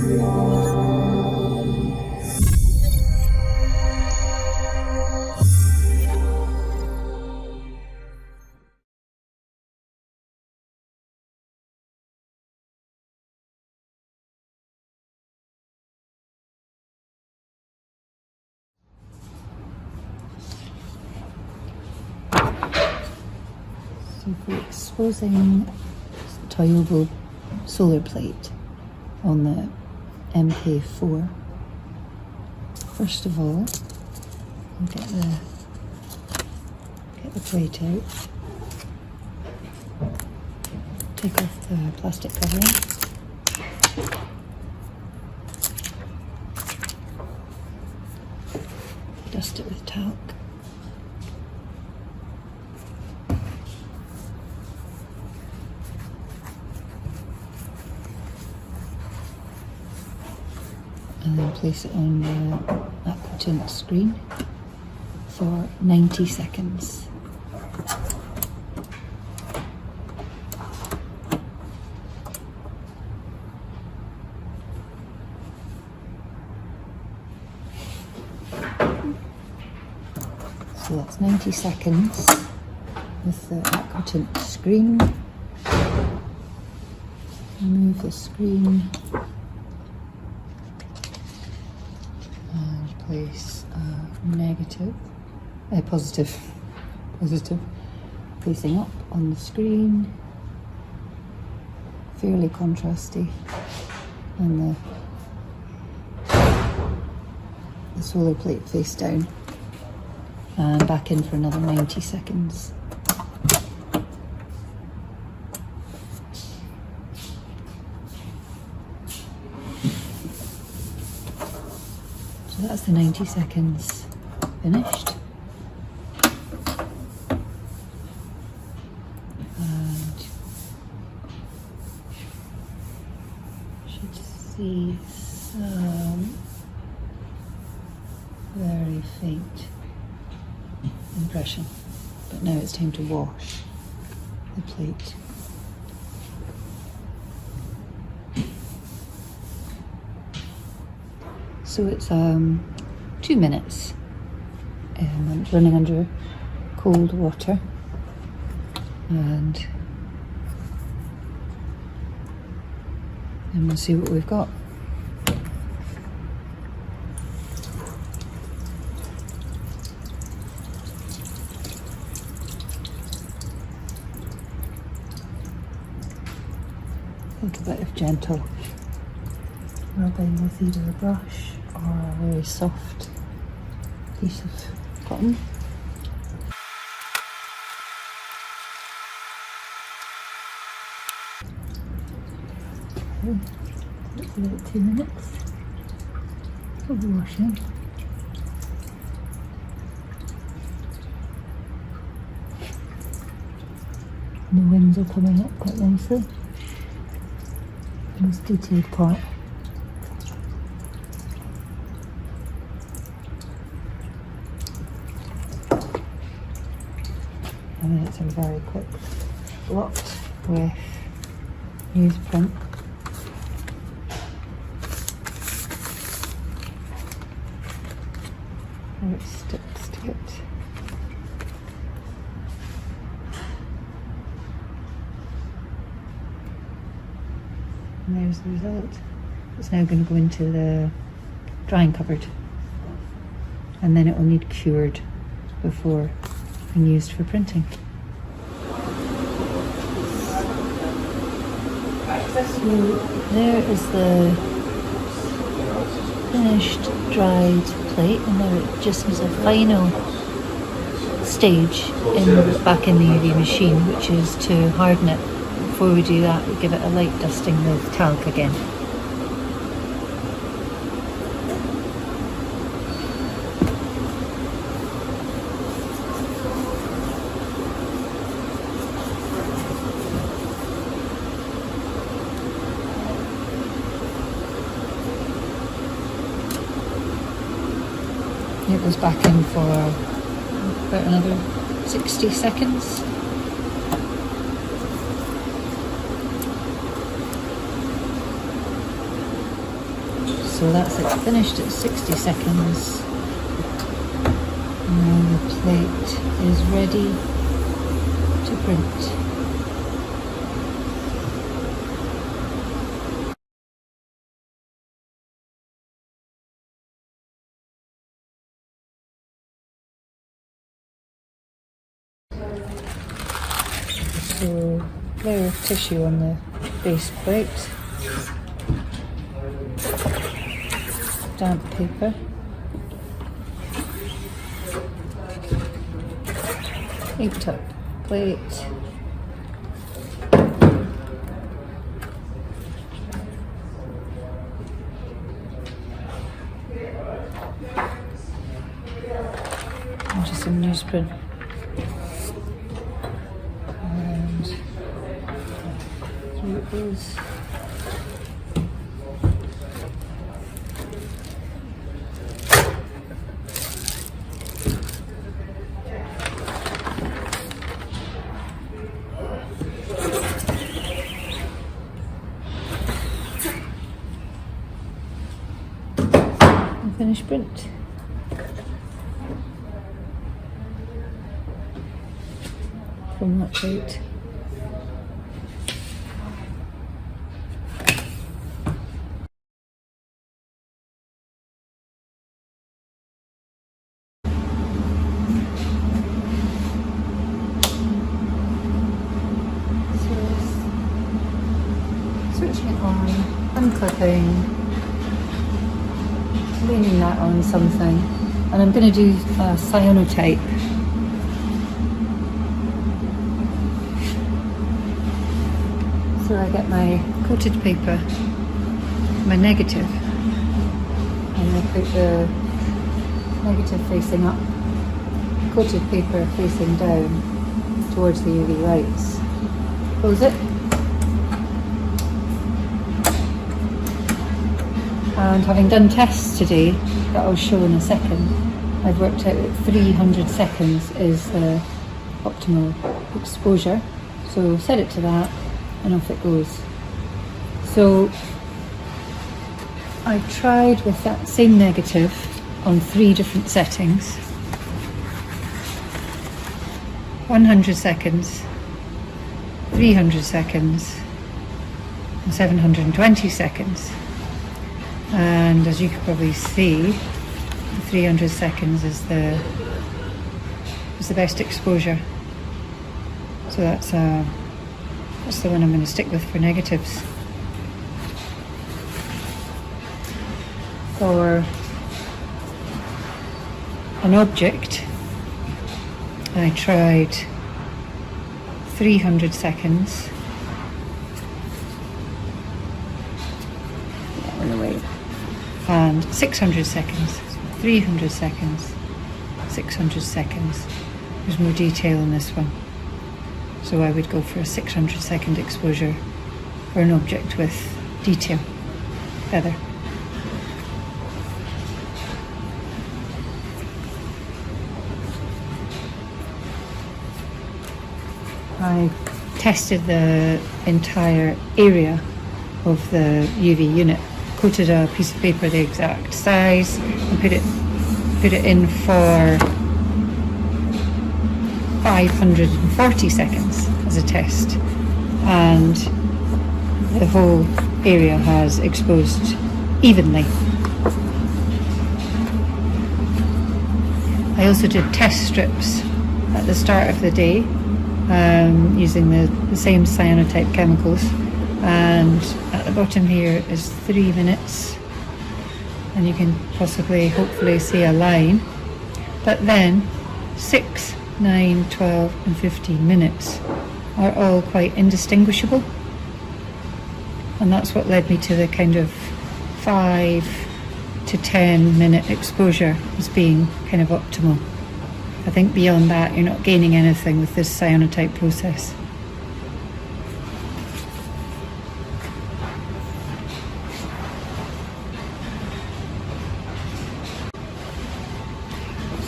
So for exposing Toyobo Solar Plate on the MK4, first of all, I'll get the plate out, take off the plastic covering, dust it with talc. And then place it on the aquatint screen for 90 seconds. So that's 90 seconds with the aquatint screen. Remove the screen. Place positive facing up on the screen, fairly contrasty, and the solar plate face down, and back in for another 90 seconds. So that's the 90 seconds finished. And should see some very faint impression. But now it's time to wash the plate. So it's 2 minutes. I'm running under cold water, and we'll see what we've got. Take a bit of gentle rubbing with either a brush or a very soft piece of cotton. It's about 2 minutes of washing. And the wings are coming up quite nicely. This detailed part. And it's a very quick blot with newsprint. And it sticks to it. And there's the result. It's now going to go into the drying cupboard, and then it will need cured before being used for printing. So there is the finished dried plate, and now it just needs a final stage back in the UV machine, which is to harden it. Before we do that, we give it a light dusting with talc again. It goes back in for about another 60 seconds. So that's it, finished at 60 seconds. Now the plate is ready to print. So, layer of tissue on the base plate, damp paper, taped up plate, and just some newsprint. It is. And finished print. From that plate. Switching it on, unclipping, leaning that on something, and I'm going to do cyanotype. So I get my coated paper, my negative, and I put the negative facing up, coated paper facing down towards the UV lights. Close it. And having done tests today that I'll show in a second, I've worked out that 300 seconds is the optimal exposure. So set it to that and off it goes. So I tried with that same negative on 3 different settings. 100 seconds, 300 seconds, and 720 seconds. And as you can probably see, 300 seconds is the best exposure. So that's the one I'm going to stick with for negatives. For an object, I tried 300 seconds. And 600 seconds, 300 seconds, 600 seconds. There's more detail in this one. So I would go for a 600 second exposure for an object with detail, feather. I tested the entire area of the UV unit, coated a piece of paper the exact size and put it in for 540 seconds as a test, and the whole area has exposed evenly. I also did test strips at the start of the day using the same cyanotype chemicals, and at the bottom here is 3 minutes, and you can hopefully see a line, but then 6, 9, 12 and 15 minutes are all quite indistinguishable, and that's what led me to the kind of 5 to 10 minute exposure as being kind of optimal. I think beyond that you're not gaining anything with this cyanotype process.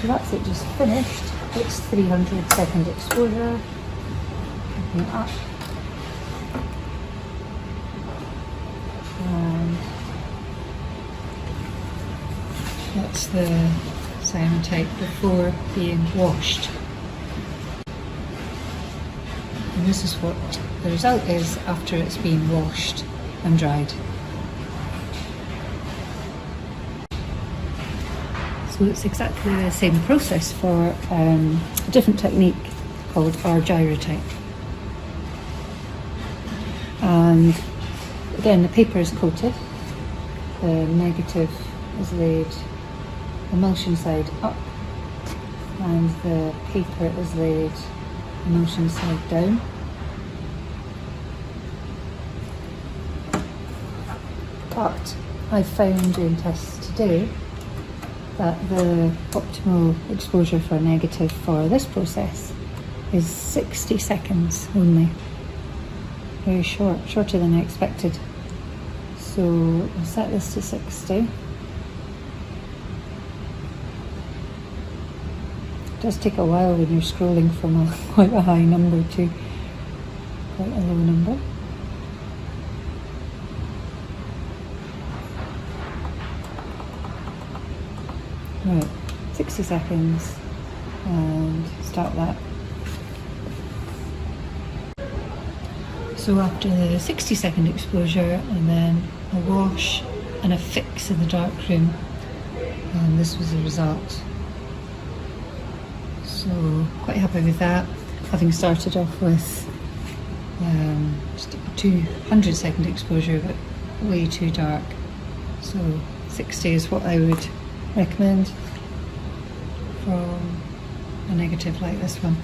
So that's it, just finished. It's 300 second exposure. Open it up. And That's the cyanotype before being washed. And this is what the result is after it's been washed and dried. So it's exactly the same process for a different technique called Argyrotype. And again, the paper is coated, the negative is laid emulsion side up, and the paper is laid emulsion side down. But I found doing tests today that the optimal exposure for negative for this process is 60 seconds only. Very short, shorter than I expected. So I'll set this to 60. It does take a while when you're scrolling from quite a high number to quite a low number. Right, 60 seconds and start that. So after the 60-second exposure and then a wash and a fix in the dark room, and this was the result. So quite happy with that, having started off with just a 200-second exposure but way too dark. So 60 is what I would recommend from a negative like this one.